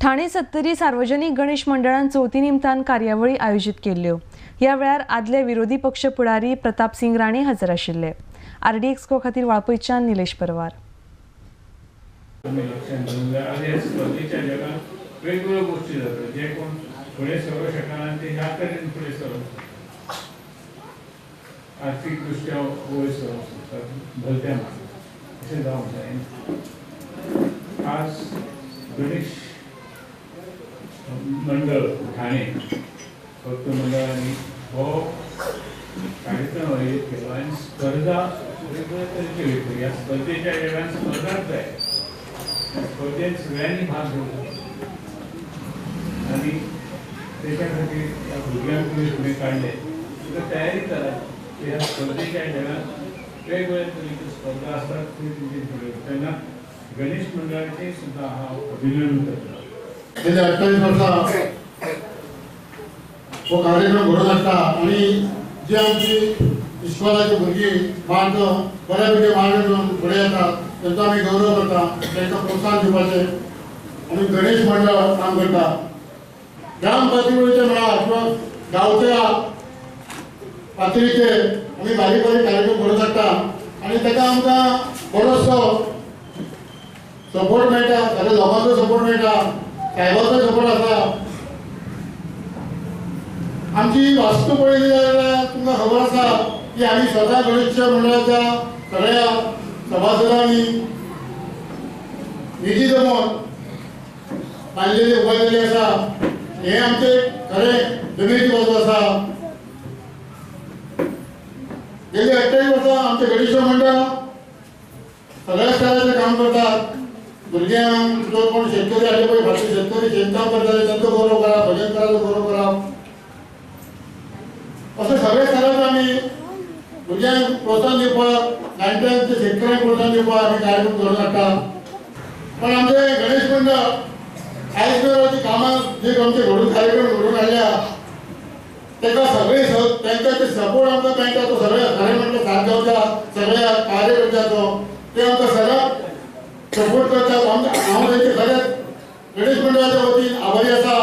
ठाणे 70 सार्वजनिक गणेश मंडळान चवथी निमतान कार्यावळी आयोजित केल्ल्यो। ह्या वेळार आदले विरोधी पक्ष फुडारी प्रताप सिंग राणे हजर आशिल्ले। आरडी एक्सको खातीर वाळपयच्यान निलेश परवार। वेगवेगळ्यो गोष्टी जातात जे कोण फुडें सरू शकना ते ह्या तरेन फुडें सरू आर्थीक दृश्ट्या वयर सरू शकतात भलत्या अशें जावंक जाय। आज गणेश मंडळ ठाणे भक्त मंडळांनी हो कार्यक्रम आयोजीत केलो आनी स्पर्धा वेगवेगळ्या तरेच्यो घेतल्यो। ह्या स्पर्धेच्या वेळार स्पर्धाच जाय, स्पर्धेन सगळ्यांनी भाग घेवचो आनी तेच्या खातीर ह्या भुरग्यांक फुडें काडले तयारी करात की ह्या स्पर्धेच्या वेळार वेगवेगळ्या तरेच्यो स्पर्धा आसतात तेन्ना गणेश मंडळाचें सुद्दां हांव अभिनंदन करता। गेल्या 28 वर्सां हो कार्यक्रम घडोवन हाडटा आनी जी आमची इस्कॉलाची भुरगीं मार्ग बऱ्यापैकी मार्ग घेवन फुडें येतात तांचो आमी गौरव करता, तांकां प्रोत्साहन दिवपाचें आनी गणेश मंडळ काम करता। ग्राम पातळीचे म्हणा किंवा गांवच्या पातळीचे आमी बारीक बारीक कार्यक्रम घडोवन हाडटा आनी ताका आमकां बरोसो सपोर्ट मेळटा, सगळ्या लोकांचो सपोर्ट मेळटा, साहेबांचो सपोर्ट आसा। आमची वास्तू पळयली जाल्यार तुमकां खबर आसा की आमी स्वता गणेश मंडळाच्या सगळ्या सभासदांनी निधी जमोवन बांदलेली उबारलेली आसा। हे आमचे खरें जमेची बाजू आसा। गेली 28 वर्सां आमचे गणेश मंडळ सगळ्या स्तराचें काम करतात। भुरग्यांक जो कोण शेतकरी आले पळय फाटीं शेतकरी शेतकाम करताले तांचो गौरव करप, भजनकाराचो गौरव करप, अशें सगळे स्तराचो आमी भुरग्यांक प्रोत्साहन दिवपाक, जाणट्यांक शेतकऱ्यांक प्रोत्साहन दिवपाक आमी कार्यक्रम घडोवन हाडटा। पण आमचे गणेश मंडळ आयज मेरेन कामां जे आमचे घडोवन कार्यक्रम घडोवन हाडल्या ताका सगळे तांकां ते सपोर्ट आमकां मेळटा तो सगळ्या खरें म्हणटा सारगांवच्या सगळ्या कार्यकर्त्यांचो ते आमकां सगळ्याक सपोर्ट करतात। हांव तांचे खरेंच गणेश मंडळाच्या वतीन आभारी आसा।